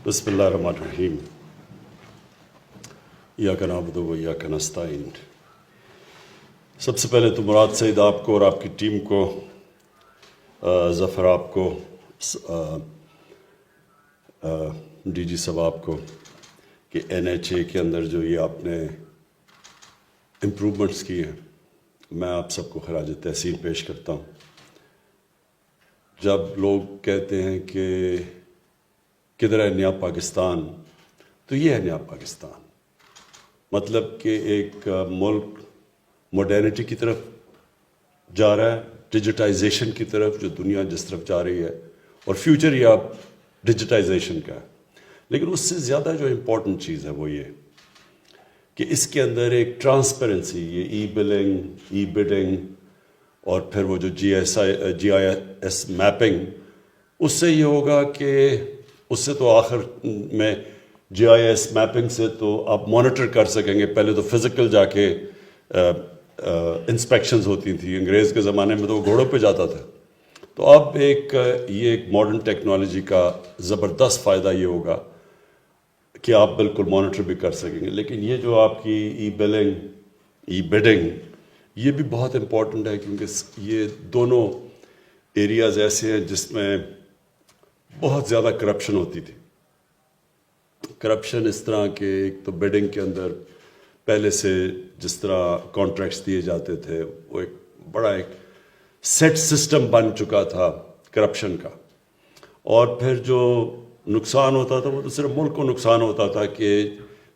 بسم اللہ الرحمن الرحیم ایاک نعبد و ایاک نستعین۔ سب سے پہلے تو مراد سعید آپ کو اور آپ کی ٹیم کو، ظفر آپ کو، ڈی جی صاحب آپ کو، کہ NHA کے اندر جو یہ آپ نے امپرومنٹس کی ہیں، میں آپ سب کو خراج تحسین پیش کرتا ہوں۔ جب لوگ کہتے ہیں کہ کدھر ہے نیا پاکستان، تو یہ ہے نیا پاکستان۔ مطلب کہ ایک ملک ماڈرنٹی کی طرف جا رہا ہے، ڈیجیٹائزیشن کی طرف، جو دنیا جس طرف جا رہی ہے، اور فیوچر یہ آپ ڈیجیٹائزیشن کا ہے۔ لیکن اس سے زیادہ جو امپورٹنٹ چیز ہے وہ یہ کہ اس کے اندر ایک ٹرانسپیرنسی، یہ ای بلنگ، ای بڈنگ، اور پھر وہ جو جی آئی ایس میپنگ، اس سے یہ ہوگا کہ اس سے تو آخر میں جی آئی ایس میپنگ سے تو آپ مانیٹر کر سکیں گے۔ پہلے تو فزیکل جا کے انسپیکشنز ہوتی تھیں، انگریز کے زمانے میں تو وہ گھوڑوں پہ جاتا تھا۔ تو اب یہ ایک ماڈرن ٹیکنالوجی کا زبردست فائدہ یہ ہوگا کہ آپ بالکل مانیٹر بھی کر سکیں گے۔ لیکن یہ جو آپ کی ای بلنگ، ای بڈنگ، یہ بھی بہت امپورٹنٹ ہے، کیونکہ یہ دونوں ایریاز ایسے ہیں جس میں بہت زیادہ کرپشن ہوتی تھی۔ کرپشن اس طرح کہ ایک تو بڈنگ کے اندر پہلے سے جس طرح کانٹریکٹس دیے جاتے تھے، وہ ایک بڑا سیٹ سسٹم بن چکا تھا کرپشن کا، اور پھر جو نقصان ہوتا تھا وہ تو صرف ملک کو نقصان ہوتا تھا کہ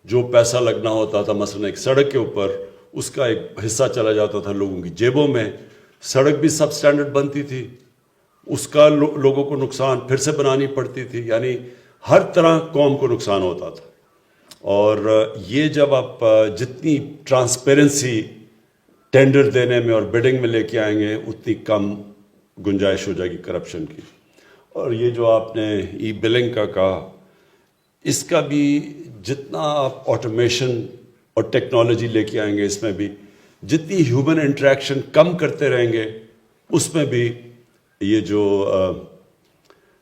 جو پیسہ لگنا ہوتا تھا مثلا ایک سڑک کے اوپر، اس کا ایک حصہ چلا جاتا تھا لوگوں کی جیبوں میں۔ سڑک بھی سب سٹینڈرڈ بنتی تھی، اس کا لوگوں کو نقصان پھر سے بنانی پڑتی تھی، یعنی ہر طرح قوم کو نقصان ہوتا تھا۔ اور یہ جب آپ جتنی ٹرانسپیرنسی ٹینڈر دینے میں اور بڈنگ میں لے کے آئیں گے، اتنی کم گنجائش ہو جائے گی کرپشن کی۔ اور یہ جو آپ نے ای بلنگ کا کہا، اس کا بھی جتنا آپ آٹومیشن اور ٹیکنالوجی لے کے آئیں گے، اس میں بھی جتنی ہیومن انٹریکشن کم کرتے رہیں گے، اس میں بھی یہ جو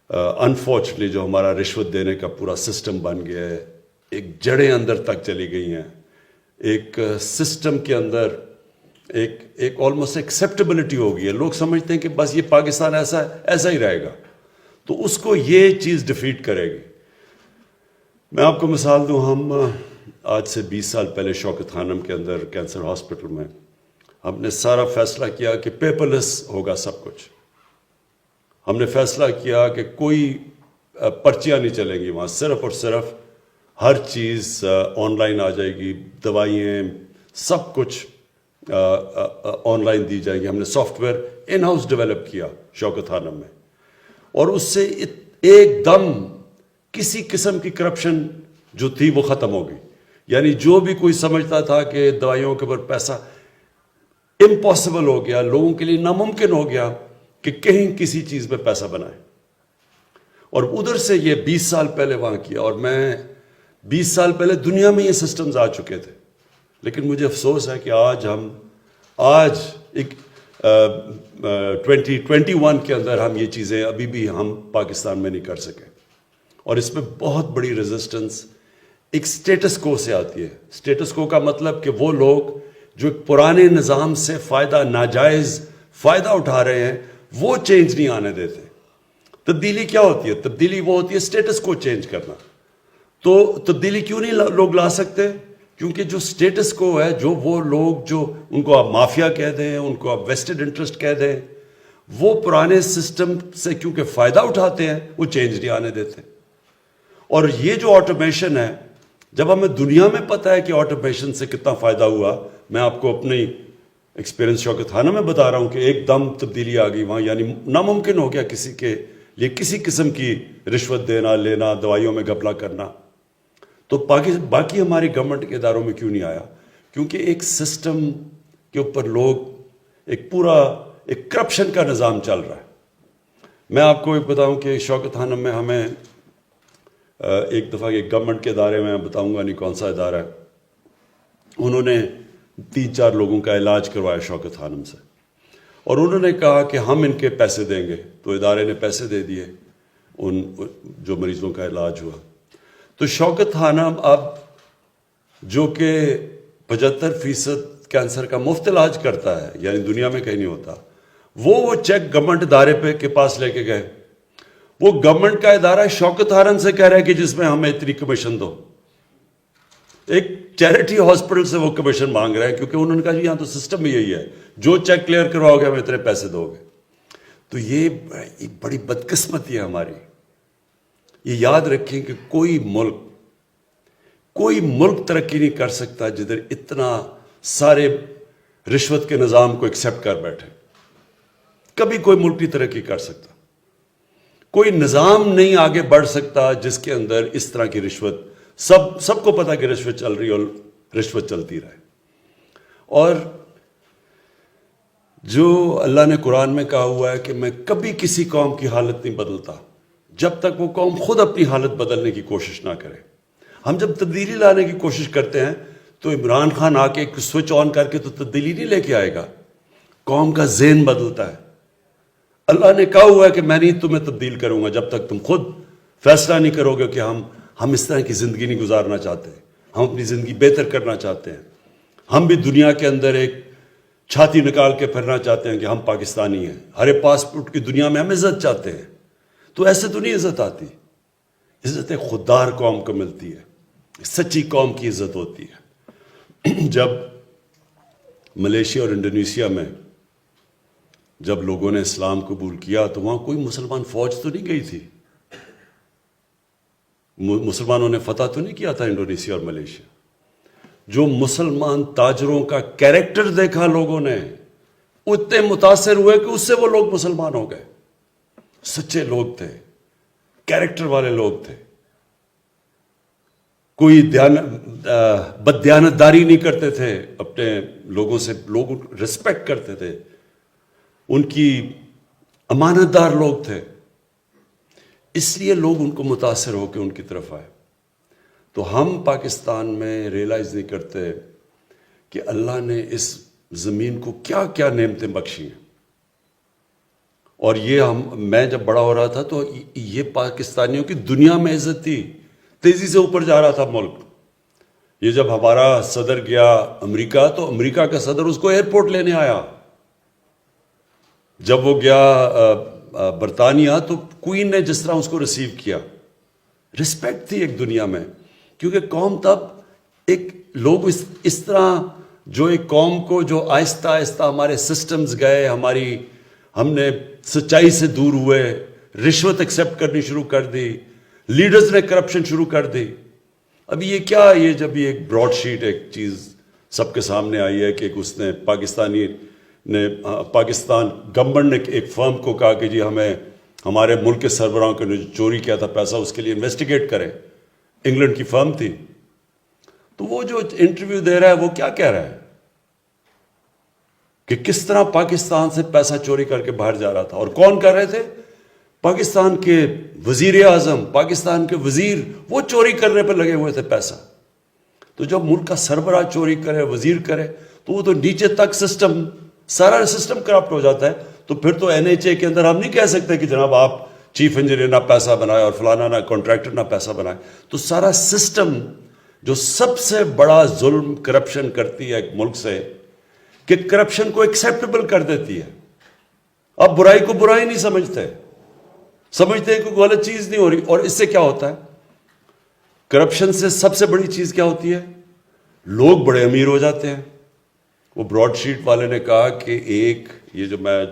انفارچونیٹلی جو ہمارا رشوت دینے کا پورا سسٹم بن گیا ہے، ایک جڑیں اندر تک چلی گئی ہیں، ایک سسٹم کے اندر ایک آلموسٹ ایکسیپٹیبلٹی ہو گئی ہے۔ لوگ سمجھتے ہیں کہ بس یہ پاکستان ایسا ہی رہے گا، تو اس کو یہ چیز ڈیفیٹ کرے گی۔ میں آپ کو مثال دوں، ہم آج سے 20 سال پہلے شوکت خانم کے اندر کینسر ہاسپٹل میں ہم نے سارا فیصلہ کیا کہ پیپر لیس ہوگا سب کچھ۔ ہم نے فیصلہ کیا کہ کوئی پرچیاں نہیں چلیں گی وہاں، صرف اور صرف ہر چیز آن لائن آ جائے گی، دوائیں سب کچھ آن لائن دی جائیں گی۔ ہم نے soft where in house develop کیا شوکت خانم میں، اور اس سے ایک دم کسی قسم کی کرپشن جو تھی وہ ختم ہو گئی۔ یعنی جو بھی کوئی سمجھتا تھا کہ دوائیوں کے اوپر پیسہ، امپاسبل ہو گیا، لوگوں کے لیے ناممکن ہو گیا کہ کہیں کسی چیز پہ پیسہ بنائے۔ اور ادھر سے یہ 20 سال پہلے وہاں کیا، اور میں 20 سال پہلے دنیا میں یہ سسٹمز آ چکے تھے، لیکن مجھے افسوس ہے کہ آج ایک 2021 کے اندر ہم یہ چیزیں ابھی بھی ہم پاکستان میں نہیں کر سکے۔ اور اس میں بہت بڑی ریزسٹنس ایک سٹیٹس کو سے آتی ہے۔ سٹیٹس کو کا مطلب کہ وہ لوگ جو پرانے نظام سے ناجائز فائدہ اٹھا رہے ہیں، وہ چینج نہیں آنے دیتے۔ تبدیلی کیا ہوتی ہے؟ تبدیلی وہ ہوتی ہے سٹیٹس کو چینج کرنا۔ تو تبدیلی کیوں نہیں لوگ لا سکتے؟ کیونکہ جو سٹیٹس کو ہے، جو وہ لوگ جو ان کو آپ مافیا کہہ دیں، ان کو آپ ویسٹڈ انٹرسٹ کہہ دیں، وہ پرانے سسٹم سے کیونکہ فائدہ اٹھاتے ہیں، وہ چینج نہیں آنے دیتے۔ اور یہ جو آٹومیشن ہے، جب ہمیں دنیا میں پتہ ہے کہ آٹومیشن سے کتنا فائدہ ہوا، میں آپ کو اپنی ایکسپیرینس شوکت خانہ میں بتا رہا ہوں کہ ایک دم تبدیلی آ گئی وہاں، یعنی ناممکن ہو گیا کسی کے لیے کسی قسم کی رشوت دینا، لینا، دوائیوں میں گھپلا کرنا۔ تو باقی ہماری گورنمنٹ کے اداروں میں کیوں نہیں آیا؟ کیونکہ ایک سسٹم کے اوپر لوگ ایک کرپشن کا نظام چل رہا ہے۔ میں آپ کو ایک بتاؤں کہ شوکت خانہ میں ہمیں ایک دفعہ ایک گورنمنٹ کے ادارے میں بتاؤں گا نہیں کون سا ادارہ ہے، انہوں نے 3-4 لوگوں کا علاج کروایا شوکت خانم سے، اور انہوں نے کہا کہ ہم ان کے پیسے دیں گے، تو ادارے نے پیسے دے دیے ان جو مریضوں کا علاج ہوا۔ تو شوکت خانم اب جو کہ 75% کینسر کا مفت علاج کرتا ہے، یعنی دنیا میں کہیں نہیں ہوتا، وہ چیک گورنمنٹ ادارے پہ کے پاس لے کے گئے. وہ گورنمنٹ کا ادارہ شوکت خانم سے کہہ رہا ہے کہ جس میں ہمیں اتنی کمیشن دو. ایک چیریٹی ہاسپٹل سے وہ کمیشن مانگ رہے ہیں، کیونکہ انہوں نے کہا جی یہاں تو سسٹم بھی یہی ہے، جو چیک کلیئر کرواؤ گے ہمیں اتنے پیسے دو گے. تو یہ ایک بڑی بدقسمتی ہے ہماری. یہ یاد رکھیں کہ کوئی ملک ترقی نہیں کر سکتا جدھر اتنا سارے رشوت کے نظام کو ایکسیپٹ کر بیٹھے. کبھی کوئی ملک نہیں ترقی کر سکتا. کوئی نظام نہیں آگے بڑھ سکتا جس کے اندر اس طرح کی رشوت، سب کو پتا کہ رشوت چل رہی اور رشوت چلتی رہے. اور جو اللہ نے قرآن میں کہا ہوا ہے کہ میں کبھی کسی قوم کی حالت نہیں بدلتا جب تک وہ قوم خود اپنی حالت بدلنے کی کوشش نہ کرے. ہم جب تبدیلی لانے کی کوشش کرتے ہیں تو عمران خان آ کے ایک سوئچ آن کر کے تو تبدیلی نہیں لے کے آئے گا. قوم کا ذہن بدلتا ہے. اللہ نے کہا ہوا ہے کہ میں نہیں تمہیں تبدیل کروں گا جب تک تم خود فیصلہ نہیں کرو گے کہ ہم اس طرح کی زندگی نہیں گزارنا چاہتے، ہم اپنی زندگی بہتر کرنا چاہتے ہیں. ہم بھی دنیا کے اندر ایک چھاتی نکال کے پھرنا چاہتے ہیں کہ ہم پاکستانی ہیں. ہر پاسپورٹ کی دنیا میں ہم عزت چاہتے ہیں. تو ایسے تو نہیں عزت آتی. عزت ایک خوددار قوم کو ملتی ہے، سچی قوم کی عزت ہوتی ہے. جب ملیشیا اور انڈونیشیا میں جب لوگوں نے اسلام قبول کیا تو وہاں کوئی مسلمان فوج تو نہیں گئی تھی. مسلمانوں نے فتح تو نہیں کیا تھا انڈونیشیا اور ملیشیا. جو مسلمان تاجروں کا کیریکٹر دیکھا لوگوں نے، اتنے متاثر ہوئے کہ اس سے وہ لوگ مسلمان ہو گئے. سچے لوگ تھے، کیریکٹر والے لوگ تھے. کوئی بددیانتداری نہیں کرتے تھے اپنے لوگوں سے. لوگ رسپیکٹ کرتے تھے، ان کی امانت دار لوگ تھے. اس لیے لوگ ان کو متاثر ہو کے ان کی طرف آئے. تو ہم پاکستان میں ریئلائز نہیں کرتے کہ اللہ نے اس زمین کو کیا کیا نعمتیں بخشی ہیں. اور میں جب بڑا ہو رہا تھا تو یہ پاکستانیوں کی دنیا میں عزت تھی. تیزی سے اوپر جا رہا تھا ملک. یہ جب ہمارا صدر گیا امریکہ تو امریکہ کا صدر اس کو ایئرپورٹ لینے آیا. جب وہ گیا برطانیہ تو کوئین نے جس طرح اس کو ریسیو کیا، رسپیکٹ تھی ایک دنیا میں. کیونکہ قوم تب ایک لوگ اس طرح جو ایک قوم کو جو آہستہ آہستہ ہمارے سسٹمز گئے، ہم نے سچائی سے دور ہوئے، رشوت ایکسیپٹ کرنی شروع کر دی، لیڈرز نے کرپشن شروع کر دی. ابھی یہ کیا، یہ جب یہ ایک براڈ شیٹ ایک چیز سب کے سامنے آئی ہے کہ اس نے پاکستان گورنمنٹ نے ایک فرم کو کہا کہ جی ہمیں ہمارے ملک کے سربراہوں کو جو چوری کیا تھا پیسہ اس کے لیے انویسٹیگیٹ کریں. انگلینڈ کی فرم تھی. تو وہ جو انٹرویو دے رہا ہے وہ کیا کہہ رہا ہے کہ کس طرح پاکستان سے پیسہ چوری کر کے باہر جا رہا تھا. اور کون کر رہے تھے؟ پاکستان کے وزیر اعظم، پاکستان کے وزیر، وہ چوری کرنے پہ لگے ہوئے تھے پیسہ. تو جب ملک کا سربراہ چوری کرے، وزیر کرے، تو وہ تو نیچے تک سارا سسٹم کرپٹ ہو جاتا ہے. تو پھر تو NHA کے اندر ہم نہیں کہہ سکتے کہ جناب آپ چیف انجینئر نہ پیسہ بنائے اور فلانا نہ کانٹریکٹر نہ پیسہ بنائے. تو سارا سسٹم جو سب سے بڑا ظلم کرپشن کرتی ہے ایک ملک سے، کہ کرپشن کو ایکسیپٹیبل کر دیتی ہے. اب برائی کو برائی نہیں سمجھتے کہ کوئی غلط چیز نہیں ہو رہی. اور اس سے کیا ہوتا ہے؟ کرپشن سے سب سے بڑی چیز کیا ہوتی ہے؟ لوگ بڑے امیر ہو جاتے ہیں. وہ براڈ شیٹ والے نے کہا کہ یہ جو میں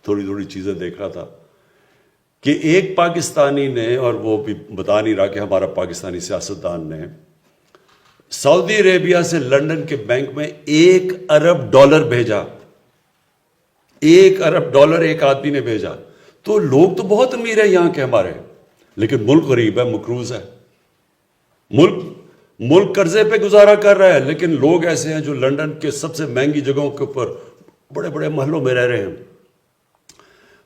تھوڑی چیزیں دیکھ رہا تھا کہ ایک پاکستانی نے، اور وہ بھی بتا نہیں رہا کہ ہمارا پاکستانی سیاستدان نے، سعودی عربیہ سے لندن کے بینک میں $1 ارب بھیجا. $1 ارب ایک آدمی نے بھیجا. تو لوگ تو بہت امیر ہیں یہاں کے ہمارے، لیکن ملک غریب ہے، مقروض ہے. ملک قرضے پہ گزارا کر رہا ہے، لیکن لوگ ایسے ہیں جو لندن کے سب سے مہنگی جگہوں کے اوپر بڑے بڑے محلوں میں رہ رہے ہیں.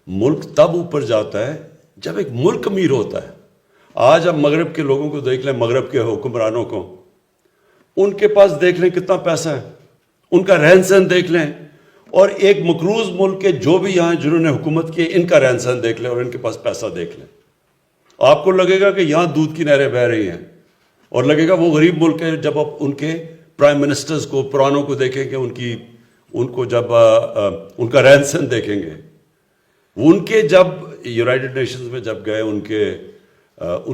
ملک تب اوپر جاتا ہے جب ایک ملک امیر ہوتا ہے. آج ہم مغرب کے لوگوں کو دیکھ لیں، مغرب کے حکمرانوں کو، ان کے پاس دیکھ لیں کتنا پیسہ ہے، ان کا رہن سہن دیکھ لیں، اور ایک مقروض ملک کے جو بھی یہاں جنہوں نے حکومت کی ان کا رہن سہن دیکھ لیں اور ان کے پاس پیسہ دیکھ لیں. آپ کو لگے گا کہ یہاں دودھ کی نہریں بہہ رہی ہیں. اور لگے گا وہ غریب ملک ہے جب آپ ان کے پرائم منسٹرز کو پرانوں کو دیکھیں گے، ان کو جب ان کا رہن سہن دیکھیں گے، ان کے جب یونائٹڈ نیشنز میں جب گئے ان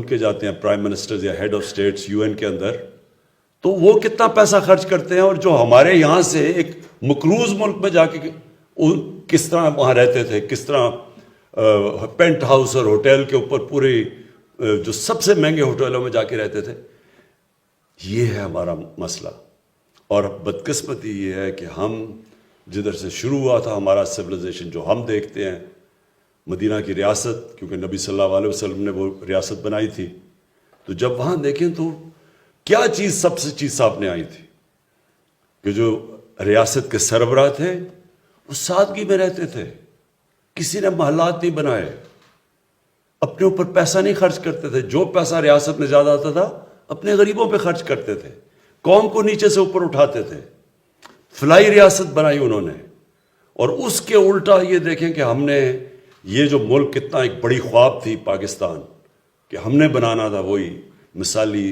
کے جاتے ہیں پرائم منسٹرز یا head of states U N کے اندر، تو وہ کتنا پیسہ خرچ کرتے ہیں، اور جو ہمارے یہاں سے ایک مقروض ملک میں جا کے کس طرح وہاں رہتے تھے، کس طرح پینٹ ہاؤس اور ہوٹل کے اوپر پورے جو سب سے مہنگے ہوٹلوں میں جا کے رہتے تھے. یہ ہے ہمارا مسئلہ. اور بدقسمتی یہ ہے کہ ہم جدھر سے شروع ہوا تھا ہمارا سویلائزیشن جو ہم دیکھتے ہیں، مدینہ کی ریاست، کیونکہ نبی صلی اللہ علیہ وسلم نے وہ ریاست بنائی تھی، تو جب وہاں دیکھیں تو کیا چیز سب سے چیز سامنے آئی تھی کہ جو ریاست کے سربراہ تھے وہ سادگی میں رہتے تھے، کسی نے محلات نہیں بنائے، اپنے اوپر پیسہ نہیں خرچ کرتے تھے، جو پیسہ ریاست میں زیادہ آتا تھا اپنے غریبوں پہ خرچ کرتے تھے، قوم کو نیچے سے اوپر اٹھاتے تھے. فلاحی ریاست بنائی انہوں نے. اور اس کے الٹا یہ دیکھیں کہ ہم نے یہ جو ملک کتنا ایک بڑی خواب تھی پاکستان کہ ہم نے بنانا تھا وہی مثالی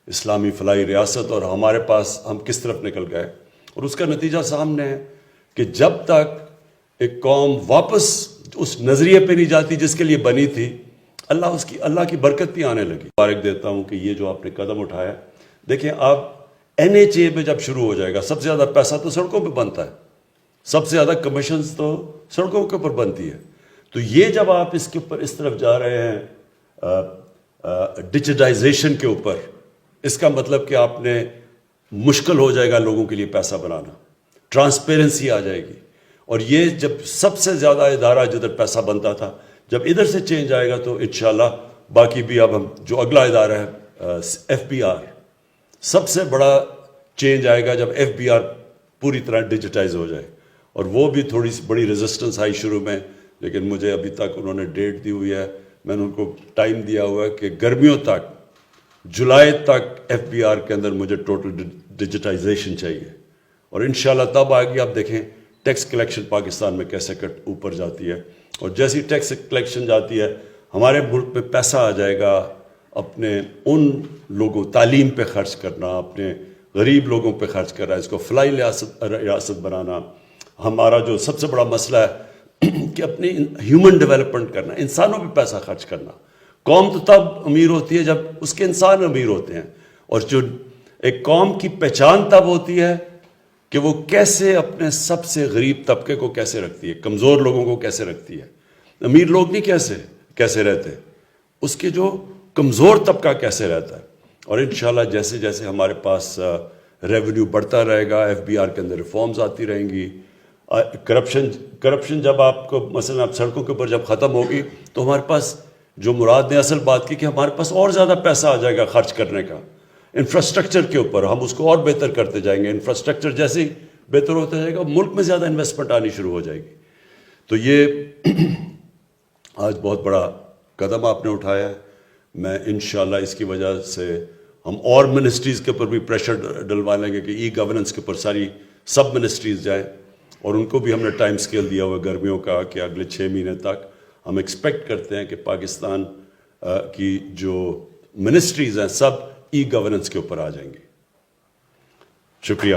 اسلامی فلاحی ریاست، اور ہمارے پاس ہم کس طرف نکل گئے. اور اس کا نتیجہ سامنے ہے کہ جب تک ایک قوم واپس اس نظریے پہ نہیں جاتی جس کے لیے بنی تھی، اللہ کی برکت بھی آنے لگی. مبارک دیتا ہوں کہ یہ جو آپ نے قدم اٹھایا. دیکھیں آپ NHA میں جب شروع ہو جائے گا، سب سے زیادہ پیسہ تو سڑکوں پہ بنتا ہے، سب سے زیادہ کمیشنز تو سڑکوں کے اوپر بنتی ہے. تو یہ جب آپ اس کے اوپر اس طرف جا رہے ہیں ڈیجیٹائزیشن کے اوپر، اس کا مطلب کہ آپ نے مشکل ہو جائے گا لوگوں کے لیے پیسہ بنانا، ٹرانسپیرنسی آ جائے گی. اور یہ جب سب سے زیادہ ادارہ جدھر پیسہ بنتا تھا، جب ادھر سے چینج آئے گا تو انشاءاللہ باقی بھی. اب ہم جو اگلا ادارہ ہے FBR، سب سے بڑا چینج آئے گا جب FBR پوری طرح ڈیجیٹائز ہو جائے. اور وہ بھی تھوڑی سی بڑی ریزسٹنس آئی شروع میں، لیکن مجھے ابھی تک انہوں نے ڈیٹ دی ہوئی ہے، میں نے ان کو ٹائم دیا ہوا ہے کہ گرمیوں تک، جولائی تک FBR کے اندر مجھے ٹوٹل ڈیجیٹائزیشن چاہیے. اور انشاءاللہ تب آئے گی. آپ دیکھیں ٹیکس کلیکشن پاکستان میں کیسے اوپر جاتی ہے، اور جیسی ٹیکس کلیکشن جاتی ہے ہمارے ملک پہ پیسہ آ جائے گا اپنے ان لوگوں، تعلیم پہ خرچ کرنا، اپنے غریب لوگوں پہ خرچ کرنا، اس کو فلاحی ریاست بنانا. ہمارا جو سب سے بڑا مسئلہ ہے کہ اپنی ہیومن ڈیولپمنٹ کرنا، انسانوں پہ پیسہ خرچ کرنا. قوم تو تب امیر ہوتی ہے جب اس کے انسان امیر ہوتے ہیں. اور جو ایک قوم کی پہچان تب ہوتی ہے کہ وہ کیسے اپنے سب سے غریب طبقے کو کیسے رکھتی ہے، کمزور لوگوں کو کیسے رکھتی ہے. امیر لوگ نہیں کیسے رہتے، اس کے جو کمزور طبقہ کیسے رہتا ہے. اور انشاءاللہ جیسے جیسے ہمارے پاس ریونیو بڑھتا رہے گا، FBR کے اندر ریفارمز آتی رہیں گی. کرپشن جب آپ کو مثلا آپ سڑکوں کے اوپر جب ختم ہوگی تو ہمارے پاس جو مراد نے اصل بات کی کہ ہمارے پاس اور زیادہ پیسہ آ جائے گا خرچ کرنے کا. انفراسٹرکچر کے اوپر ہم اس کو اور بہتر کرتے جائیں گے. انفراسٹرکچر جیسے ہی بہتر ہوتا جائے گا ملک میں زیادہ انویسٹمنٹ آنی شروع ہو جائے گی. تو یہ آج بہت بڑا قدم آپ نے اٹھایا ہے. میں انشاءاللہ اس کی وجہ سے ہم اور منسٹریز کے اوپر بھی پریشر ڈلوا لیں گے کہ ای گورننس کے اوپر سب منسٹریز جائیں. اور ان کو بھی ہم نے ٹائم سکیل دیا ہوا گرمیوں کا کہ اگلے 6 مہینے تک ہم ایکسپیکٹ کرتے ہیں کہ پاکستان کی جو منسٹریز ہیں سب ای گورننس کے اوپر آ جائیں گی. شکریہ.